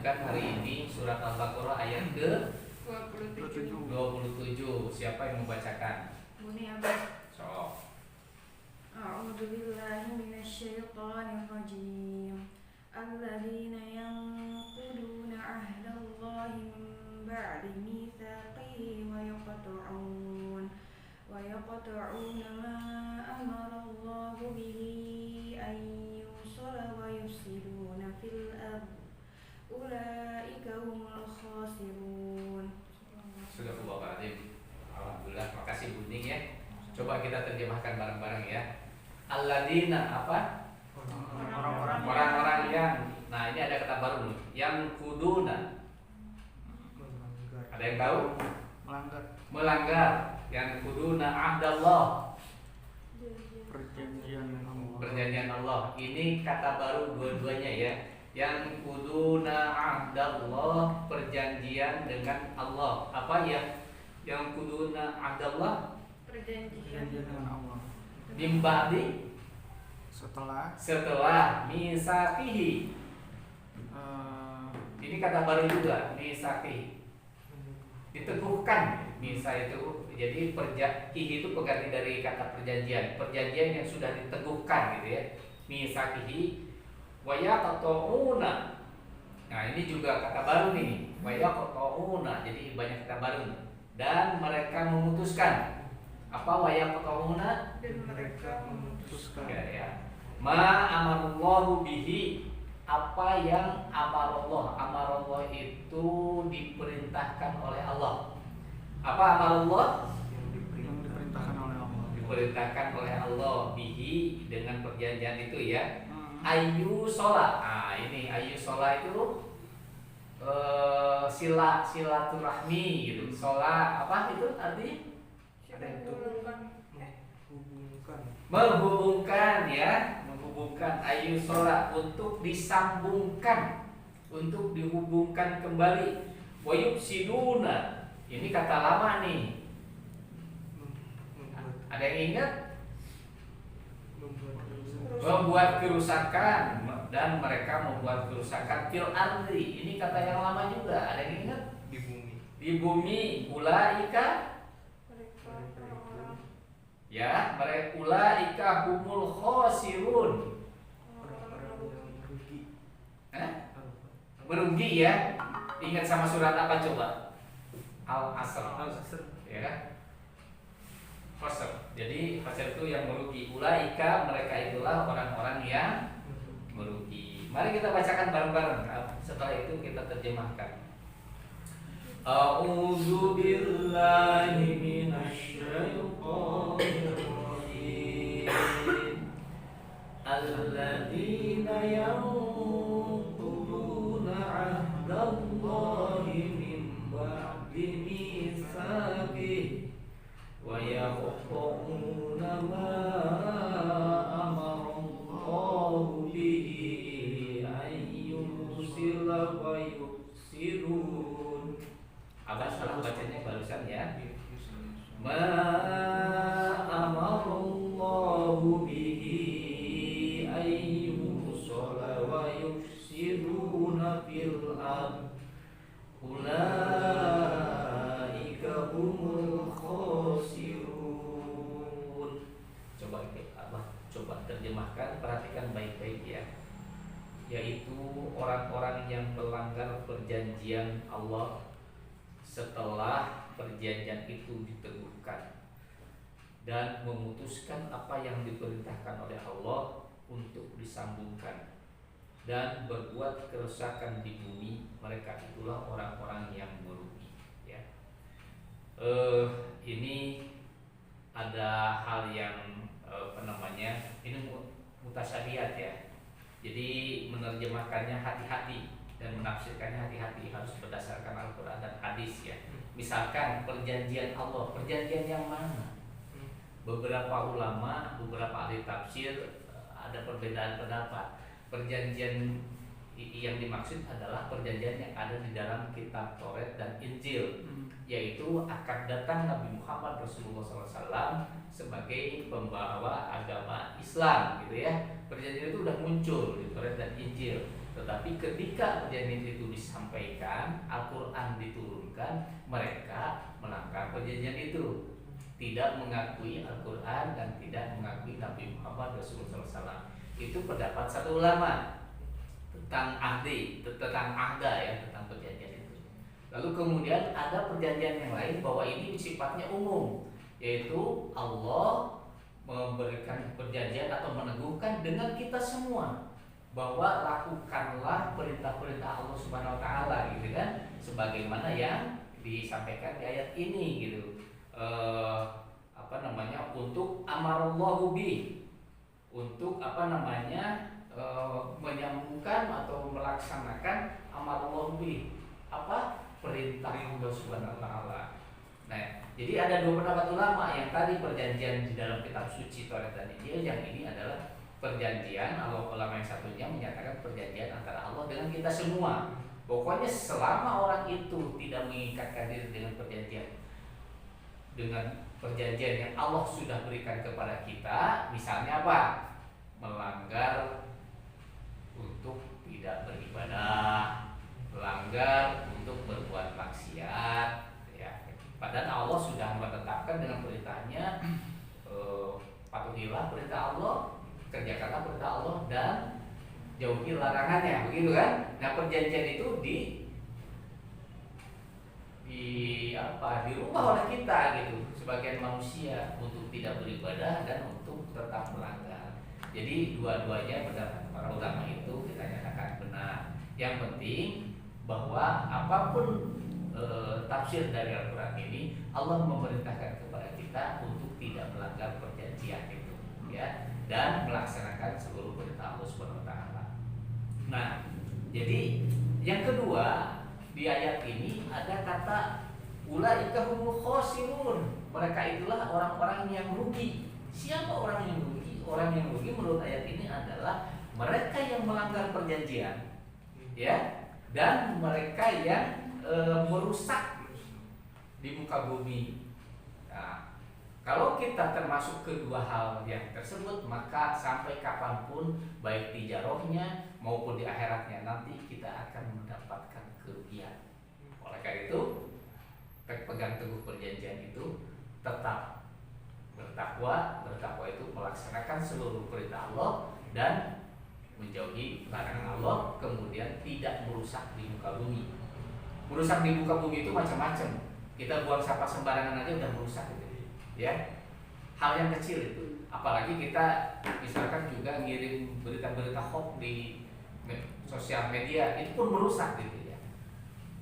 lanjutkan hari ini surat Al-Baqarah ayat ke 27. 27. Siapa yang membacakan? Buni Abad. So. A'udzu billahi minasyaitonir rajim. Alladzina yanquduna 'ahdallahi min ba'di mitsaqihi wa yaqta'una ma amara Allahu bihi an yusala wa yufsiduna fil ardh. Ulaika humul khasirun. Sudah Alhamdulillah. Alhamdulillah, makasih Buning ya. Coba kita terjemahkan bareng-bareng ya. Alladzina apa? Orang-orang yang. Nah, ini ada kata baru nih. Yang kuduna. Ada yang tahu? Melanggar. Yang kuduna ahdallah. Perjanjian Allah. Ini kata baru dua-duanya ya. Yang kuduna ahdallah, perjanjian dengan Allah. Apa ya? Yang kuduna ahdallah, Perjanjian dengan Allah. Mimba'di, setelah misakihi. Ini kata baru juga, misakihi. Diteguhkan. Misa itu jadi kihi itu pengganti dari kata perjanjian. Perjanjian yang sudah diteguhkan gitu ya. Misakihi wa yaqta'una. Nah, ini juga kata baru nih. Wa yaqta'una. Jadi banyak kata baru nih. Dan mereka memutuskan. Apa wa yaqta'una? Dan mereka memutuskan. Ya. Ma amarallahu bihi, apa yang amarallah. Amarallah itu diperintahkan oleh Allah. Apa amarallah? Yang diperintahkan oleh Allah. Diperintahkan oleh Allah bihi, dengan perjanjian itu ya. Ayu sholat. Nah, ini ayu sholat itu silaturahmi gitu. Sholat apa itu arti? Ada itu. Menghubungkan ya, menghubungkan ayu sholat, untuk disambungkan, untuk dihubungkan kembali. Wayub siduna. Ini kata lama nih. Ada yang ingat? Membuat kerusakan, dan mereka membuat kerusakan fil ardi. Ini kata yang lama juga. Ada yang ingat? Di bumi. Ulaika. Ya, mereka ulaika humul khosirun. Merugi ya. Ingat sama surat apa coba? Al-Asr. Ya kan? Khosir. Jadi khosir itu yang merugi. Ulaika, mereka itulah orang-orang yang merugi. Mari kita bacakan bareng-bareng. Setelah itu kita terjemahkan. A'udzu billahi minasyaitonir rajim. Alladzina yanquduna 'ahdallahi min ba'di mitsaqihi wa yaqta'una ma amara Allahu bihi an yusila wa yufsidun. Abang salah bacanya barusan ya. Ma amara Allahu bihi an yusila wa yufsiduna fil ardh. Ulaika humul khasirun. Coba terjemahkan, perhatikan baik-baik ya. Yaitu orang-orang yang melanggar perjanjian Allah setelah perjanjian itu diteguhkan, dan memutuskan apa yang diperintahkan oleh Allah untuk disambungkan, dan berbuat kerusakan di bumi. Mereka itulah orang-orang yang merugi ya. Ini ada hal yang ini mutasyabihat ya. Jadi menerjemahkannya hati-hati dan menafsirkannya hati-hati, harus berdasarkan Al-Quran dan hadis ya. Misalkan perjanjian Allah, perjanjian yang mana? Beberapa ulama, beberapa ahli tafsir ada perbedaan pendapat. Perjanjian yang dimaksud adalah perjanjian yang ada di dalam kitab Taurat dan Injil, yaitu akan datang Nabi Muhammad Rasulullah SAW sebagai pembawa agama Islam gitu ya. Perjanjian itu sudah muncul di Taurat dan Injil. Tetapi ketika perjanjian itu disampaikan, Al-Quran diturunkan, mereka melanggar perjanjian itu, tidak mengakui Al-Quran dan tidak mengakui Nabi Muhammad Rasulullah SAW. Itu pendapat satu ulama tentang ahda ya, tentang perjanjian itu. Lalu kemudian ada perjanjian yang lain bahwa ini sifatnya umum, yaitu Allah memberikan perjanjian atau meneguhkan dengan kita semua bahwa lakukanlah perintah-perintah Allah Subhanahu wa taala gitu kan, sebagaimana yang disampaikan di ayat ini gitu. Untuk amarallahu bi, untuk menyambungkan atau melaksanakan amarallahu bi, perintah Allah Subhanahu wa taala. Nah, jadi ada dua pendapat ulama, yang tadi perjanjian di dalam kitab suci Taurat tadi, yang ini adalah perjanjian, ulama yang satunya menyatakan perjanjian antara Allah dengan kita semua. Pokoknya selama orang itu tidak mengikatkan diri dengan perjanjian yang Allah sudah berikan kepada kita, misalnya apa? Melanggar untuk tidak beribadah, melanggar untuk berbuat maksiat, ya. Padahal Allah sudah menetapkan dengan perintahnya, patuhilah perintah Allah, kerjakanlah perintah Allah dan jauhi larangannya, begitu kan? Nah, perjanjian itu dirubah oleh kita gitu, sebagian manusia, untuk tidak beribadah dan untuk tetap melanggar. Jadi dua-duanya pendapat para ulama itu kita nyatakan benar. Yang penting bahwa apapun tafsir dari Al-Quran ini, Allah memerintahkan kepada kita untuk tidak melanggar perjanjian itu, ya, dan melaksanakan seluruh perintah Allah Subhanahu wa taala. Nah, jadi yang kedua di ayat ini ada kata ulaika humul khosirun. Mereka itulah orang-orang yang rugi. Siapa orang yang rugi? Orang yang rugi menurut ayat ini adalah mereka yang melanggar perjanjian, ya, dan mereka yang merusak di muka bumi. Nah, kalau kita termasuk kedua hal yang tersebut, maka sampai kapanpun, baik di jarohnya maupun di akhiratnya nanti, kita akan mendapatkan kerugian. Oleh karena itu, pegang teguh perjanjian itu, tetap bertakwa. Bertakwa itu melaksanakan seluruh perintah Allah dan menjauhi larangan Allah, kemudian tidak merusak di muka bumi. Merusak di muka bumi itu macam-macam. Kita buang sampah sembarangan aja udah merusak gitu, ya. Hal yang kecil itu. Apalagi kita misalkan juga ngirim berita-berita hoax di sosial media, itu pun merusak gitu ya.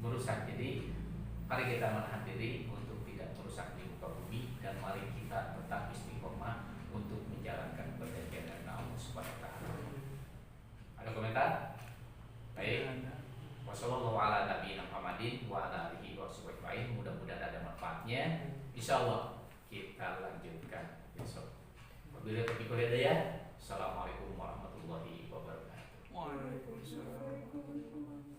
Merusak. Jadi mari kita menahan diri untuk tidak merusak di muka bumi, dan mari kita tetap istiqomah untuk menjalankan perjanjian dengan Allah Subhanahu wa taala. Ada komentar? Baik. Wassallallahu ala nabiyina Muhammadin wa ala alihi washabbihi. Mudah-mudahan ada manfaatnya. Insyaallah kita lanjutkan besok. Wabillahi taufiq wal hidayah. Assalamualaikum warahmatullahi wabarakatuh. Waalaikumsalam.